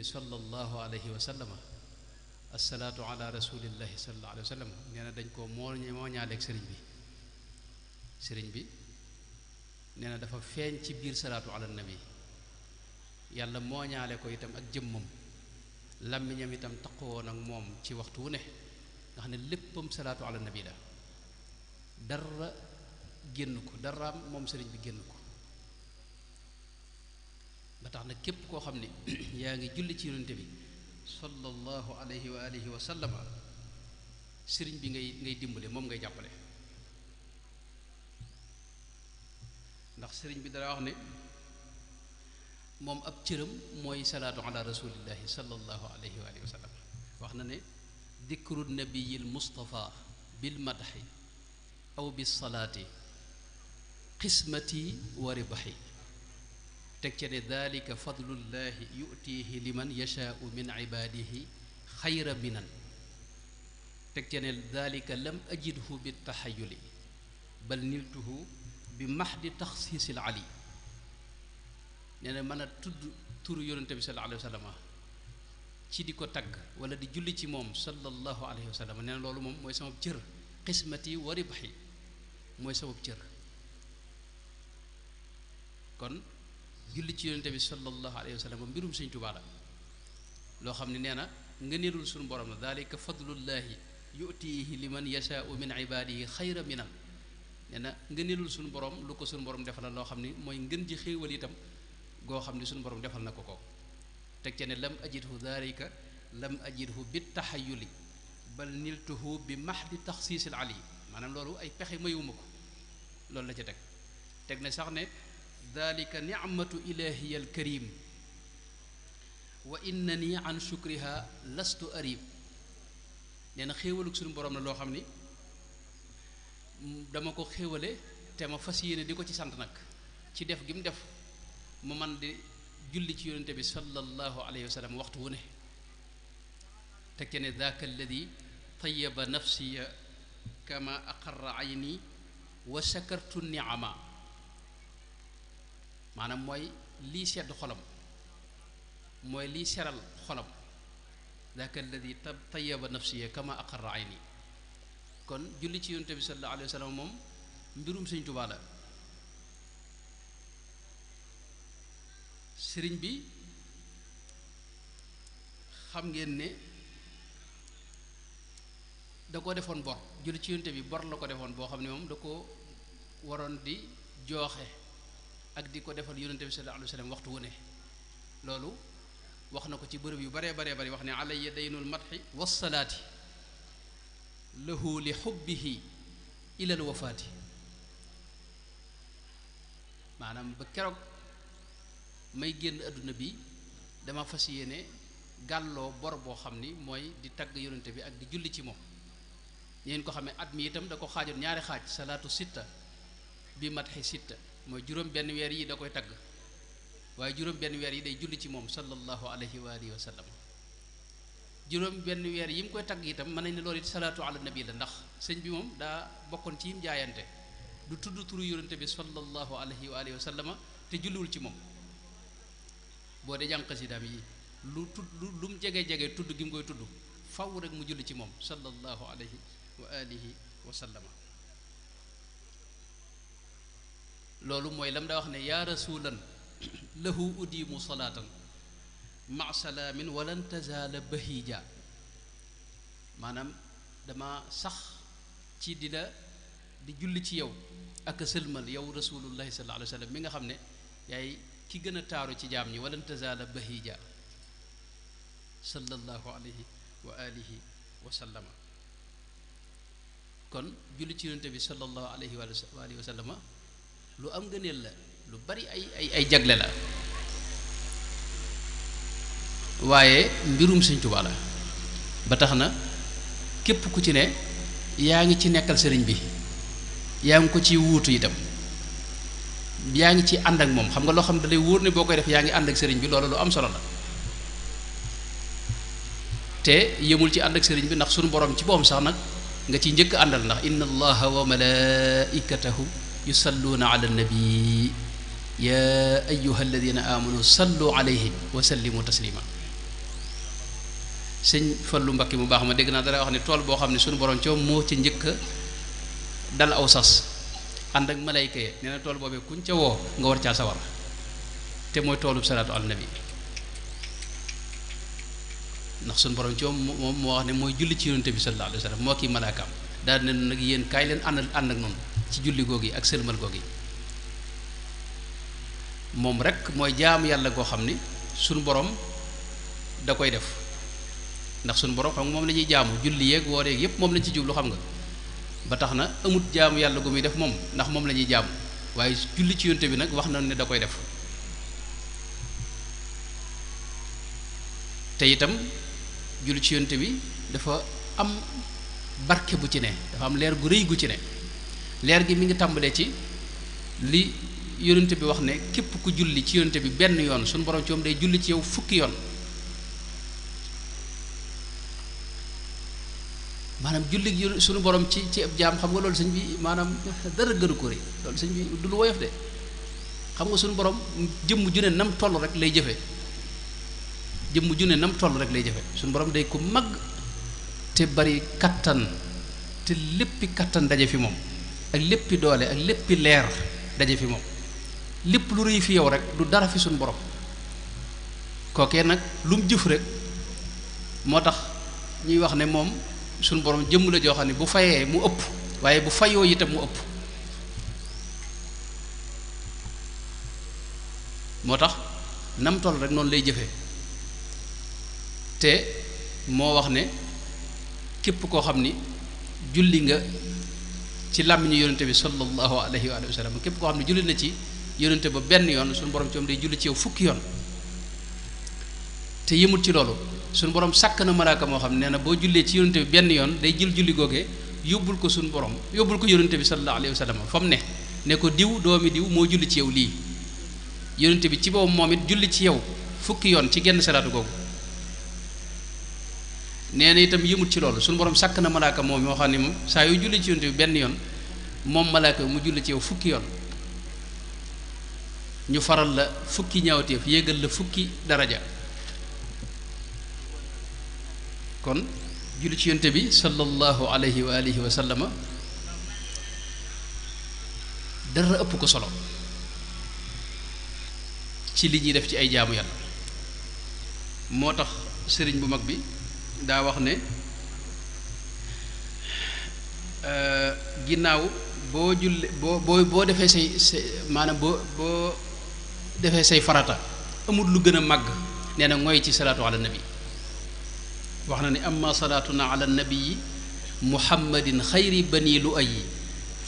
sallallahu alayhi wa sallam assalaatu ala rasulillahi sallallahu alayhi wa sallam nee na dañ ko moo ñaaleeg sëriñ bi nee na dafa feeñ ci biir salaatu ala nabi yàlla moo ñaale ko itam ak jëmmam làmmiñam itam taqoon ak moom ci waxtu wu ne nga xam ne léppam salaatu ala nabi la dara génn ko daraam moom sëriñ bi génn ko ba tax na képp koo xam ne yaa ngi julli ci yonente bi sallallahu alayhi wa alihi wa sallama sëriñ bi ngay dimbale moom ngay jàppale ndax sëriñ bi dara wax ne moom ab cëram mooy salaatu ala rasulillahi sallallahu alayhi wa alihi wa sallam wax na ne dikru nabiyil mustafa bil madhi aw bis salaati qismati wa ribahi teg ca ne dalika fadlullahi yutihi liman yashaau min ibadihi xayra minan teg ca ne dalika lam ajidhu bi taxayuli bal niltuhu bi mahdi taxsiisil ali nee na mën a tudd turu yonente bi sallallahu alayhi wa sallam ci di ko tagg wala di julli ci moom sallallahu alayhi wa sallam nee na loolu moom mooy sama cër qismati wa ribahi mooy sama cër kon julli ci yonente bi sallallahu alayhi wa sallam mbirum Sëñ Tuubaa la loo xam ne nee na ngëneelul suñu borom la dalika fadlullahi yutihi liman yashaau min ibadihi xayra minan nee na ngëneelul suñu borom lu ko suñu borom defal la loo xam ne mooy ngën ji xéewal itam goo xam ne suñu borom defal na ko ko teg ca ne lam ajidhu dalika lam ajidhu bi taxayuli bal niltuhu bi mahdi taxsiisil ali maanaam loolu ay pexe mayuma ko loolu la ca teg na sax ne dalika nicmatu ilahiya alkarim wa innani an shukriha lastu arib nee na xéewalug suñu borom la loo xam ni dama ko xéewale te ma fas yéene di ko ci sant nag ci def gi mu def mu man di julli ci yonente bi sallallahu alayhi wa sallam waxtu wu ne teg ce ne daaka alladi tayyaba nafsiya kama aqarra ayni wa shakartu niama maanaam mooy lii sedd xolam mooy lii seral xolam daaka alladi tayyaba nafsiya kama aqarra ayni kon julli ci yonente bi sallallahu alayhi wa sallam moom mbirum Sëñ Tuubaa la sëriñ bi xam ngeen ne da ko defoon bor julli ci yonente bi bor la ko defoon boo xam ne moom da ko waroon di jooxe ak di ko defal yonente bi sallallahu alayhi wa sallam waxtu wu ne loolu wax na ko ci bërëb yu baree bari wax ne alayya daynul madhi wassalaati lahu li xubbihi ilal wafaati maanaam ba keroog may génn àdduna bi dama fas yéene gàlloo bor boo xam ni mooy di tagg yonente bi ak di julli ci moom ngeen ko xamee at mi itam da ko xaajoon ñaari xaaj salaatu sitta bi madhi sitta mooy juróom benn weer yi da koy tagg waaye juróom benn weer yi day julli ci moom sallallahu alayhi wa alihi wa sallam juróom benn weer yi mu koy tagg itam mën nañ ne loolu it salaatu ala nabi la ndax sëñ bi moom daa bokkoon ci yim jaayante du tudd turu yonente bi sallallahu alayhi wa alihi wa sallama te julliwul ci moom boo dee jàng xasidaam yi lu mu jege tudd gi mu koy tudd faw rek mu julli ci moom sallallahu alayhi wa alihi wa sallama loolu mooy lam daa wax ne yaa rasulan lahu udimu salaatan ma salaamin walan tazaala bahija maanaam dama sax ci di julli ci yow ak sëlmal yow rasulullahi sallallahu alayhi wa sallam mi nga xam ne yaay ki gën a taaru ci jaam ñi walan tazaala bahija sallallahu alayhi wa alihi wa sallama kon julli ci yonente bi sallallahu alayhi wa alihi wa sallama lu am ngëneel la lu bari ay jagle la waaye mbirum Sëñ Tuubaa la ba tax na képp ku ci ne yaa ngi ci nekkal sëriñ bi yaa ngi ko ci wuutu itam yaa ngi ci ànd ak moom xam nga loo xam ne da lay wóor ne boo koy def yaa ngi ànd ak sëriñ bi loolu lu am solo la te yëmul ci ànd ak sëriñ bi ndax sunu borom ci boppam sax nag nga ci njëkk àndal ndax inna allaha wa malaikatahu yusalluuna ala nabi ya ayyuha alladina amanu sallu alayhi wa sallimu taslima sëñ Fallu Mbakki mu baax ma dégg naa dara wax ne tool boo xam ne sunu borom coom moo ci njëkk dal aw sas ànd ak malayka yi nee na tool boobee kuñ ca woo nga war caa sawar te mooy toolub salaatu ala nabi ndax sunu borom coom moom moo wax ne mooy julli ci yonente bi sallallahu alayhi wa sallam moo kii malaakaam daal ne nag yéen kaay leen ànd ak noonu ci julli googu yi ak sëlmal googu yi moom rek mooy jaamu yàlla goo xam ni sunu borom da koy def ndax sunu borom xam nga moom la ñuy jaamu julli yeeg woor yeeg yépp moom lañ ci jublu xam nga ba tax na amut jaamu yàlla gu muy def moom ndax moom la ñuy jaamu waaye julli ci yonte bi nag wax na ne da koy def te itam julli ci yonte bi dafa am barke bu ci ne dafa am leer gu rëy gu ci ne leer gi mi ngi tàmbalee ci li yonente bi wax ne képp ku julli ci yonente bi benn yoon suñu borom ci moom day julli ci yow fukki yoon maanaam julli gi suñu borom ci ab jaam xam nga loolu sëñ bi maanaam dara gënu ko rëy loolu sëñ bi du lu woyof de xam nga suñu borom jëmm ju ne nam toll rek lay jëfe jëmm ju ne nam toll rek lay jëfe suñu borom day ko mag te bari kattan te léppi kattan daje fi moom ak léppi doole ak léppi leer daje fi moom lépp lu rëy fi yow rek du dara fi suñu borom kookee nag lu mu jëf rek moo tax ñuy wax ne moom suñu borom jëmm la joo xam ne bu fayee mu ëpp waaye bu fayoo itam mu ëpp moo tax nam toll rek noonu lay jëfee te moo wax ne képp koo xam ni julli nga ci làmmiñu yonente bi sallallahu alayhi wa sallam képp koo xam ne julli na ci yonente ba benn yoon suñu borom ci moom day julli ci yow fukki yoon te yëmut ci loolu suñu borom sàkk na malaaka moo xam ne nee na boo jullee ci yonente bi benn yoon day jël julli googee yóbbul ko suñu borom yóbbul ko yonente bi sallallahu alayhi wa sallam fa mu ne ko diw doomi diw moo julli ci yow lii yonente bi ci boobu moom it julli ci yow fukki yoon ci genn salaatu googu nee na itam yëmut ci loolu suñu borom sàkk na malaaka moom moo xam ne moom saa yu julli ci yonente bi benn yoon moom malaaka mu julli ci yow fukki yoon ñu faral la fukki ñaawteef yéegal la fukki daraja kon julli ci yonte bi sallallahu alayhi wa alihi wa sallama dara ëpp ko solo ci li ñuy def ci ay jaamu yàlla moo tax sëriñ bu mag bi daa wax ne ginnaaw boo julli boo defee say maanaam boo defee say farata amul lu gën a màgg nee na mooy ci salaatu ala nabi wax na ne amma salaatuna ala nabii muhammadin xayri bani lu ayi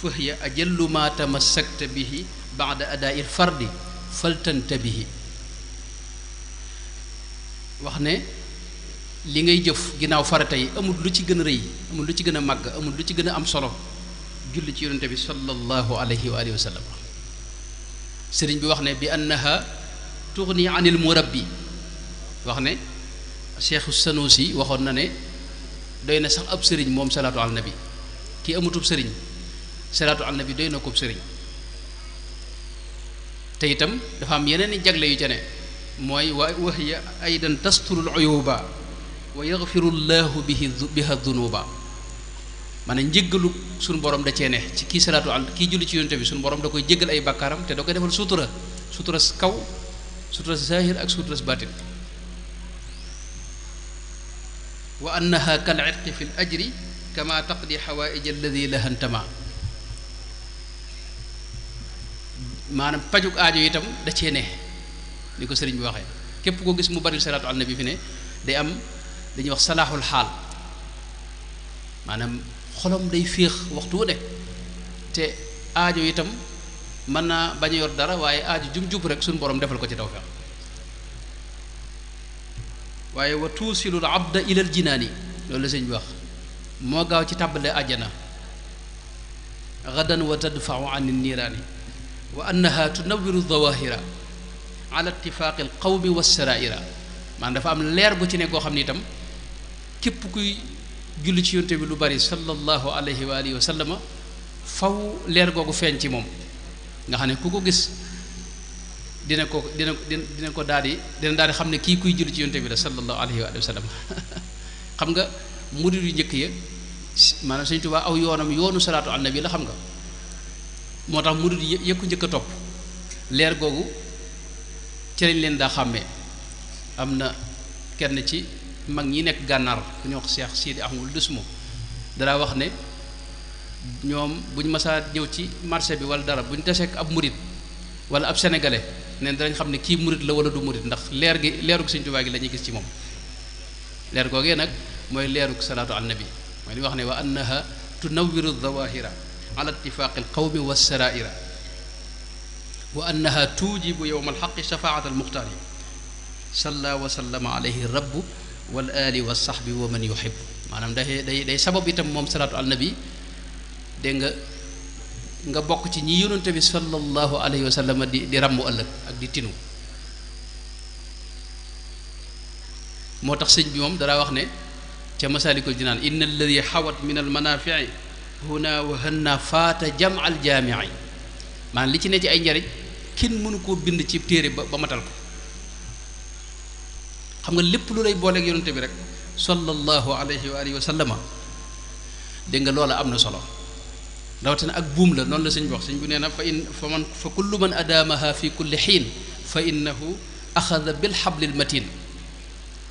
fa hiya ajallu ma tamassakta bihi baada adaa'il fardi faltantabihi wax ne li ngay jëf ginnaaw farata yi amul lu ci gën a rëy amul lu ci gën a màgg amul lu ci gën a am solo julli ci yonente bi sallallahu alayhi wa alihi wa sallam sëriñ bi wax ne bi annaha tughni anil murabbi wax ne cheikhu sanusi waxoon na ne doy na sax ab sëriñ moom salaatu al nabi kii amutub sëriñ salaatu al nabi doy na ko sëriñ te itam dafa am yeneen i jagle yu ca ne mooy wa hiya aydan tasturul uyuba wa yaghfiru llahu biha dunuba maanaam njéggalu suñu borom da cee ne ci kii salaatu al kii julli ci yonte bi suñu borom da koy jéggal ay bàkkaaram te da koy defal sutura sutura kaw sutura zahir ak sutura baatin wa annaha kal itqi fi l ajri kama taqdi xawaaij alladi lahantama maanaam pajuk aajo itam da cee ne ni ko sëriñ bi waxee képp koo gis mu bari salaatu al nabi fi ne day am dañuy wax salaaxul xaal maanaam xolom day féex waxtu wu ne te aajo itam mën naa bañ a yor dara waaye aajo jub rek suñu borom defal ko ci tawfeex waaye wa tuusilul abda ilal jinaani loolu la sëñ bi wax moo gaaw ci tàbbale àjjana gadan wa tadfau an niiraani wa annaha tunawiru dawahira ala ittifaaqi al qawmi wa saraira maanaam dafa am leer gu ci ne koo xam ne itam képp kuy julli ci yonte bi lu bari sallallahu alayhi wa alihi wa sallama faw leer googu feeñ ci moom nga xam ne ku ko gis dina ko daal di xam ne kii kuy julli ci yonte bi la sallallahu alayhi wa sallam xam nga murid yu njëkk ya maanaam Sëñ Tuubaa aw yoonu salaatu ala nabi la xam nga moo tax murid yi yëkku njëkk a topp leer googu ci lañ leen daa xàmmee am na kenn ci mag ñi nekk gànnaar ku ñuy wax Cheikh Sidi Ahmadou Dusmo dara wax ne ñoom buñ masaa ñëw ci marché bi wala dara buñ taseek ab murid wala ab sénégalais neen danañ xam ne kii murid la wala du murid ndax leerug Sëñ Tuubaa gi la ñuy gis ci moom leer googee nag mooy leerug salaatu ala nabi mooy li wax ne wa annaha tunawwiru zawahira ala ittifaqi alqawmi wassaraira wa annaha tujibu yowma alxaqi shafaat almuxtaari salla wa sallama alayhi rabbu wal ali wa sahbi wa man yuhib maanaam day sabab itam moom salaatu ala nabi dégg nga bokk ci ñi yonante bi sallallahu alayhi wa sallam di ràmmu ëllëg ak di tinu moo tax sëñ bi moom dara wax ne ca masaalikul jinaan inna alladi xawat min al manafii huna wa hanna faata jam al jaamii maanaam li ci ne ci ay njariñ kenn mënu koo bind ci téere ba matal ko xam nga lépp lu lay booleeg yonante bi rek sallallahu alayhi wa alihi wa sallama dégg nga loola am na solo rawatina ak buum la noonu la sëñ bi wax sëñ bu nee na fa kullu man adaamaha fi kulli xiin fa innahu axada bil xablil matin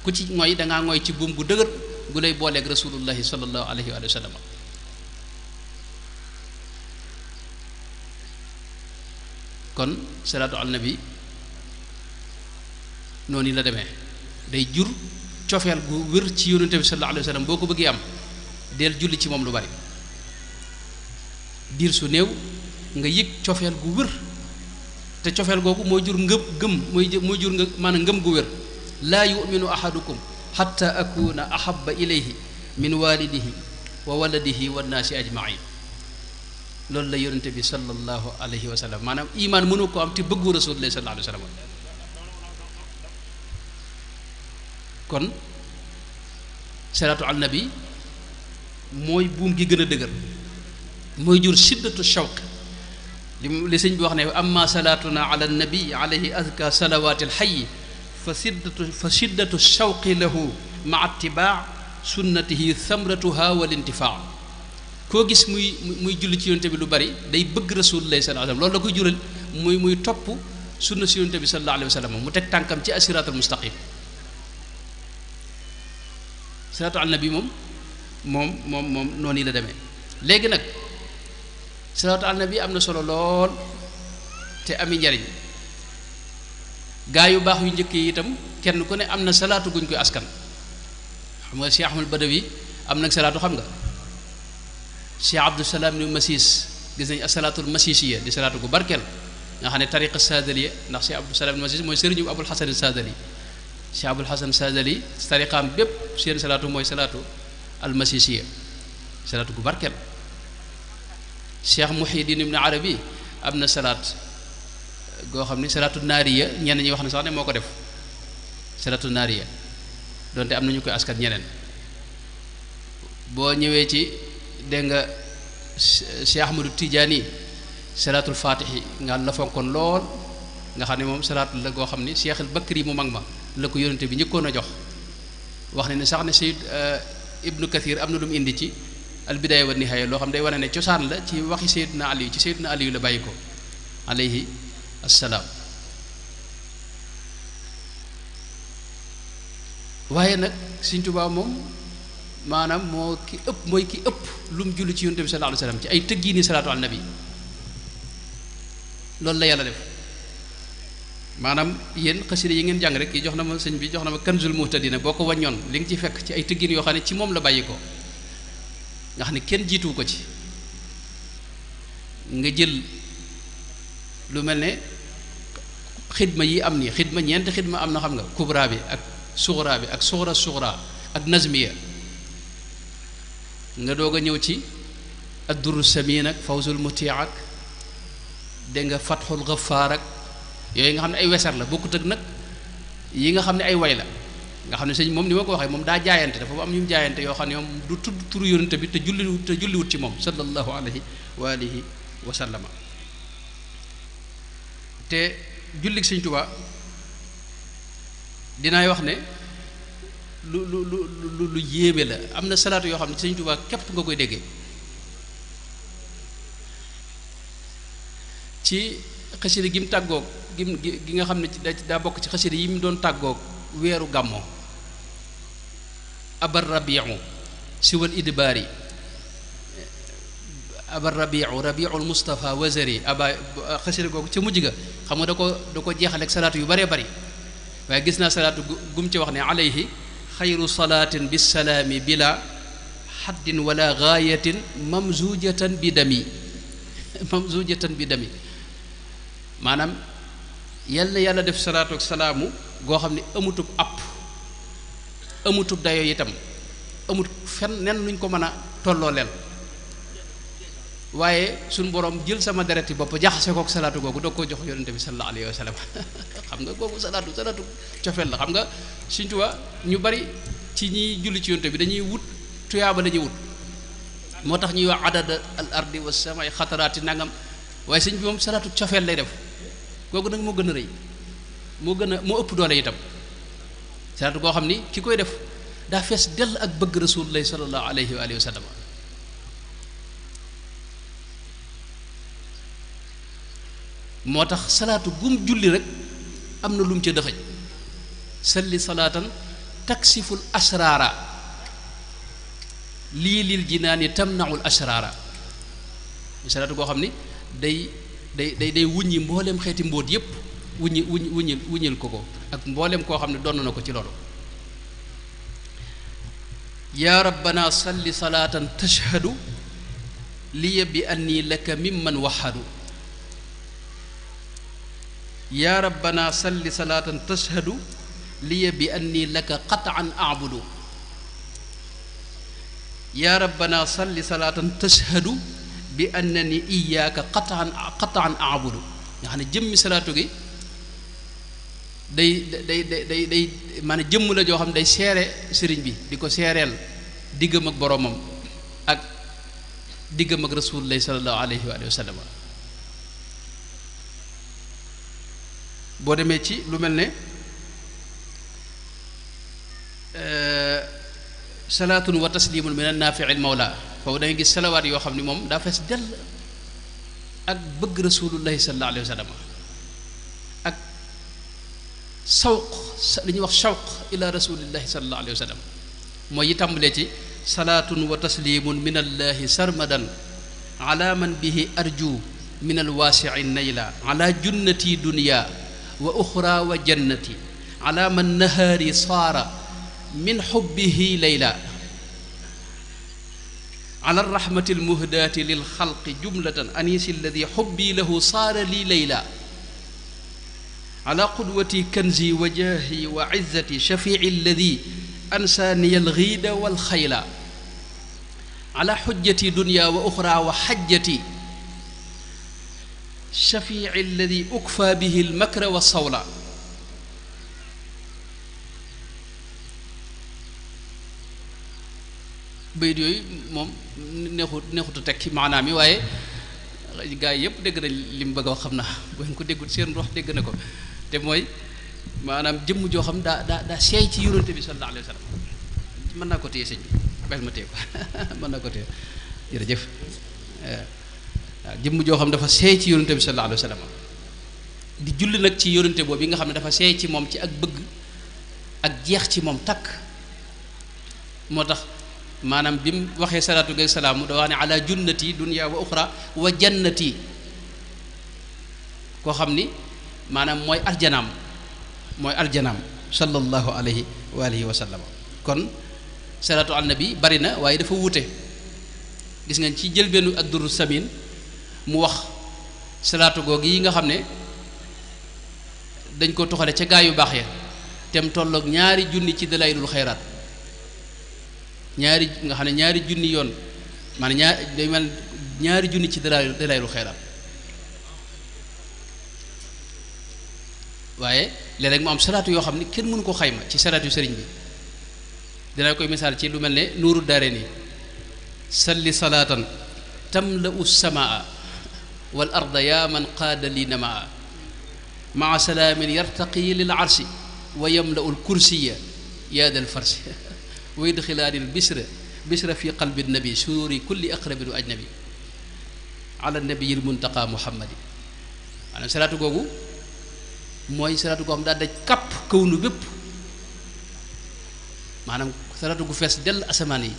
ku ci mooy dangaa mooy ci buum gu dëgër gu lay booleeg rasulullahi sallallahu alayhi wa sallam kon salaatu ala nabi noonu la demee day jur cofeel gu wér ci yonente bi sallallahu alayhi wa sallam boo ko bëggee am del julli ci moom lu bari diir su néew nga yëg cofeel gu wér te cofeel googu mooy jur mooy jur nga maanaam ngëm gu wér laa yuminu ahadukum xatta akuna ahaba ilayhi min walidihi wa waladihi wa naasi ajmain loolu la yonente bi sallallahu alayhi wa sallam maanaam imaan mënu ko am te bëggu rasulullah sallallahu alayhi wa sallam kon salaatu ala nabi mooy buum gi gën a dëgër mooy jur siddatu shawq li sëñ bi wax ne amma salaatuna ala nabi alayhi azka salawaati alxayi fa siddatu shawqi lahu ma ittibaa sunnatihi thamratuha wal intifaa koo gis muy julli ci yonte bi lu bari day bëgg rasulullah sallallahu alayhi wa sallam loolu la koy jural muy topp sunna si yonte bi sallallahu alayhi wa sallam mu teg tànkam ci asiraatul mustaqim salaatu ala nabi moom noonu la demee léegi nag salaatu ala nabi am na solo lool te ami njariñ gaa yu baax yu njëkk yi itam kenn ku ne am na salaatu guñ koy askan xam nga Cheikh Ahmad Badawi am nag salaatu xam nga Cheikh Abdou Salaam ni Masis gis nañ asalaatul masisiya di salaatu gu barkeel nga xam ne tariqa sadaliya ndax Cheikh Abdou Salaam ni Masis mooy sëriñu Abul Hasan Sadali Cheikh Abul Hasan Sadali tariqaam bépp seen salaatu mooy salaatu al masisiya salaatu gu barkeel Cheikh Muhyiddin Ibn Arabi am na salaat goo xam ne salaatu naariya ñenn ñi wax na sax ne moo ko def salaatu naariya donte am na ñu koy askan ñeneen boo ñëwee ci dégg nga Cheikh Ahmadou Tidiane salaatul faatixi nga la fonkoon lool nga xam ne moom salaat la goo xam ne Cheikh al Bakri mu mag ma la ko yónnante bi njëkkoon a jox wax ne sax ne Sayyid Ibnu Kathir am na lu mu indi ci al bidaaya wa nihaaya loo xam day wane ne cosaan la ci waxi Sayyidina Ali ci Sayyidina Ali la bàyyi ko alayhi assalaam waaye nag Sëñ Tuubaa moom maanaam mooy ki ëpp lu mu julli ci yonent bi sallallahu alayhi wa sallam ci ay tëggiini salaatu ala nabi loolu la yàlla def maanaam yéen xasida yi ngeen jàng rek yi jox na ma sëñ bi jox na ma kanzul muhtadina boo ko wàññoon li nga ci fekk ci ay tëggiin yoo xam ne ci moom la bàyyi ko nga xam ne kenn jiituwu ko ci nga jël lu mel ne xidma yi am nii xidma ñeenti xidma am na xam nga kubra bi ak suxra bi ak suxra ak nazmiya nga doog a ñëw ci adduru samin ak fawzul muti ak dégg nga fatxul gafaar ak yooyu nga xam ne ay wesar la bokkut ak nag yi nga xam ne ay way la nga xam ne sëñ moom ni ma ko waxee moom daa jaayante dafa am ñu jaayante yoo xam ne moom du tudd turu yonente bi te julliwut ci moom sallallahu alayhi wa alihi wa sallama te jullig sëñ Tuubaa dinaay wax ne lu yéeme la am na salaatu yoo xam ne sëñ Tuubaa képp nga koy déggee ci xasida gi mu tàggoog gi nga xam ne daa bokk ci xasida yi mu doon tàggoog weeru gàmmoo abar rabiu siwal idbaari abar rabiul Mustafa wazari aba xasida googu ca mujj ga xam nga da ko jeexale ak salaatu yu baree bari waaye gis naa salaatu gum ci wax ne alayhi xayru salaatin bisalaami bila xaddin wala gaayatin mamzujatan bi dami maanaam yal na yàlla def salaatu ak salaamu goo xam ne amutub app amutub dayo itam amut fen nen luñ ko mën a tolloo leel waaye suñ boroom jël sama dereti bopp jaxase kook salaatu googu doog koo jox yonente bi sallallahu alayhi wa sallam xam nga googu salaatu cofeel la xam nga Sëñ Tuubaa ñu bari ci ñiy julli ci yonente bi dañuy wut tuyaaba lañuy wut moo tax ñuy wax adada al ardi wa samay xataraati nangam waaye sëñ bi moom salaatu cofeel lay def googu nag moo gën a rëy moo ëpp doole itam salaatu goo xam ni ki koy def daa fees dell ak bëgg rasulullahi sallallahu alayhi wa alihi wa sallam moo tax salaatu gum julli rek am na lu mu ca dëxëj salli salaatan taksiful asraara lii lil jinaani tamnaul asraara salaatu goo xam ni day wuññi mbooleem xeeti mbóot yépp wuññil ko ak mbooleem koo xam ne donn na ko ci loolu yaa rabbana salli salaatan tashhadu liya bi anni laka mimman waxadu yaa rabbana salli salaatan tashhadu liya bi anni laka qataan abudu yaa rabbana salli salaatan tashhadu bi annani iyaaka qataan abudu nga xam ne jëmmi salaatu gi day maanaam jëmm la joo xam ne day seere sëriñ bi di ko seereel diggam ak boroomam ak diggam ak rasulullahi sallallahu alayhi wa sallam boo demee ci lu mel ne salaatun wa taslimun min annaafiil mawla foofu da ngay gis salawaat yoo xam ne moom daa fees dell ak bëgg rasulullahi sallallahu alayhi wa sallam ak sawq li ñuy wax shawq ila rasulillahi sallallahu alayhi wa sallam mooy yi tàmbalee ci salaatun wa taslimun min allahi sarmadan ala man bihi arju min alwaasii nayla ala junnati dunya wa uxra wa jannati ala man nahaari saara min xubbihi layla ala arrahmati almuhdaati lilxalqi jumlatan anisi alladi xubbi lahu saara li layla ala qudwati kanzi wa jaahi wa izzati shafici alladi ansaaniya alxiida walxayla ala xujjati dunya wa uxra wa xajjati shafici alladi ukfa bihi almakra wa sawla bayit yooyu moom neexutu teg ci maanaam yi waaye gaa yi yëpp dégg nañ li mu bëgg a wax xam naa bu ngeen ko déggul seen wax dégg na ko te mooy maanaam jëmm joo xam daa seey ci yonente bi sallallahu alayhi wa sallam mën naa ko téye sëñ bi bàyyil ma téye ko mën naa ko téye jërëjëf waaw jëmm joo xam dafa seey ci yonente bi sallallahu alayhi wa sallam di julli nag ci yonente boobu yi nga xam ne dafa seey ci moom ci ak bëgg ak jeex ci moom takk moo tax maanaam bi mu waxee salaatu geeg salaamu da wax ne ala junnati dunya wa uxra wa jannati koo xam ni maanaam mooy aljanaam sallallahu alayhi wa alihi wa sallam kon salaatu al nabi bari na waaye dafa wuute gis nga ci jëlbeenu ak duru samin mu wax salaatu googu yi nga xam ne dañ ko toxale ca gaa yu baax ya tem tolloog ñaari junni ci dalailul xayraat ñaari nga xam ne ñaari junni yoon maanaam ñaari junni ci dalailul xayraat waaye léeg-léeg mu am salaatu yoo xam ne kenn mënu ko xayma ci salaatu sëriñ bi dina koy misaal ci lu mel ne nuuru daare nii salli salaatan tamla'u samaa wal arda yaa man qaada li namaa maa salaamin yartaqi lil arsi wa yamla'u l kursiya yaa dal farsi wa yudxilaani l bisra fi qalbi nabi sururi kulli aqrabin wa ajnabi ala nabiyil muntaqa muhammadi maanaam salaatu googu mooy salaatu goo xam daal daj kàpp kaw nu bépp maanaam salaatu gu fees dell asamaan yi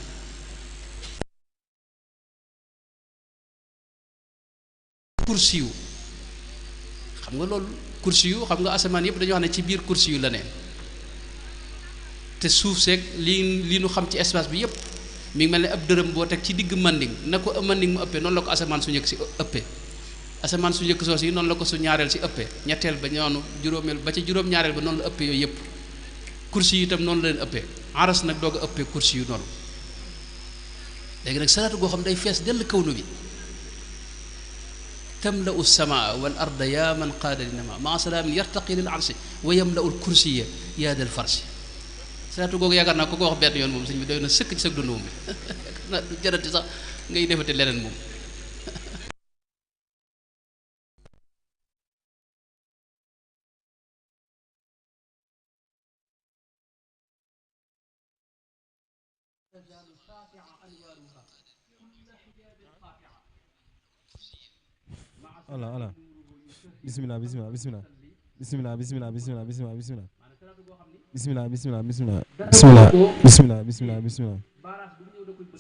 kursi yu xam nga loolu kursi yu xam nga asamaan yëpp dañoo xam ne ci biir kursi yu la ne te suuf seeg lii nu xam ci espace bi yëpp mi ngi mel ne ab dërëm boo teg ci digg manding na ko manding mu ëppee noonu la ko asamaan su njëkk si ëppee asamaan su njëkk soos yi noonu la ko su ñaareel si ëppee ñetteel ba noonu juróomeel ba ci juróom-ñaareel ba noonu la ëppee yooyu yëpp kursi yu itam noonu la leen ëppee aras nag doog a ëppee kursi yu noonu léegi nag salaatu goo xam day fees dell kawnu bi tamla'u samaa wal arda yaa man qaada li namaa maa salaamin yartaqi lil arsi wa yamla'u l kursiya yaa dal farsi salaatu googu yaakaar naa ko wax benn yoon moom sëñ bi doy na sëkk ci sa dund moom du jarati sax ngay defati leneen moom ala bismillah bismillah bismillah bismillah bismillah bismillah bismillah bismillah bismillah bismillah bismillah bismillah bismillah bismillah bismillah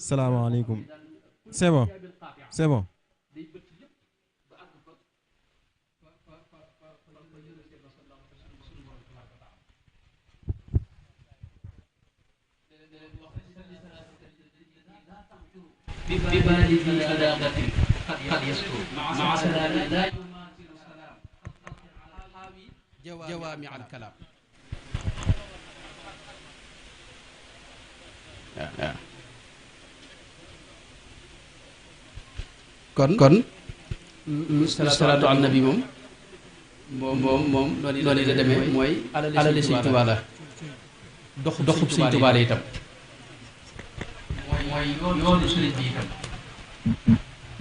salaamaaleykum c'est bon c'est bon jawaami al kalaam kon salaatu al nabi moom noonu la demee mooy alali Sëñ Tuubaa la doxub Sëñ Tuubaa la itam mooy yoonu sëriñ bi itam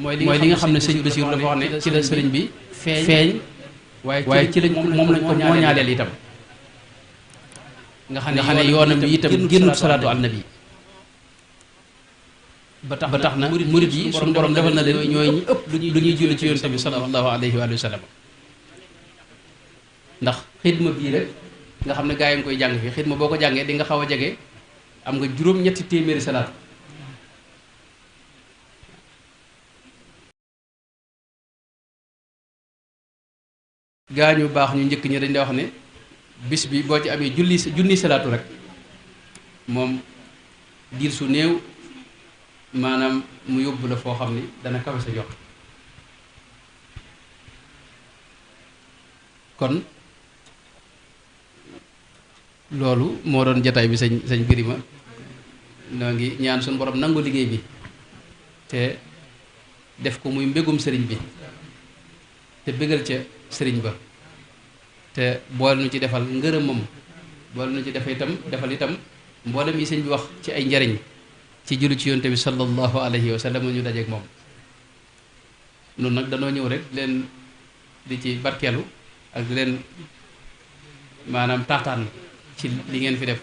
mooy li nga xam ne sëñ Basiru dafa wax ne ci la sëriñ bi feeñ waaye ci lañ moom lañ ko mooñaaleel itam nga xam ne yoonam bi itam génnut salaatu al nabi ba tax na murid yi suñu borom defal na leen ñooy ñi ëpp lu ñuy julli ci yonent bi sallallahu alayhi wa sallam ndax xidma bii rek nga xam ne gaa yi nga koy jàng fii xidma boo ko jàngee di nga xaw a jege am nga juróom-ñetti téeméeri salaat gaa ñu baax ñu njëkk ñi dañ da wax ne bis bi boo ci amee junni salaatu rek moom diir su néew maanaam mu yóbbu la foo xam ni dana kawe sa jox kon loolu moo doon jataay bi sëñ Birima noo ngi ñaan suñu borom nangu liggéey bi te def ko muy mbégum sëriñ bi te bégal ca sëriñ ba te boole nu ci defal ngërëmam boole nu ci defal itam mboolem yi sëñ bi wax ci ay njariñ ci julli ci yonte bi sallallahu alayhi wa sallam ñu dajeek moom noonu nag danoo ñëw rek leen di ci barkeelu ak di leen maanaam taataan ci li ngeen fi def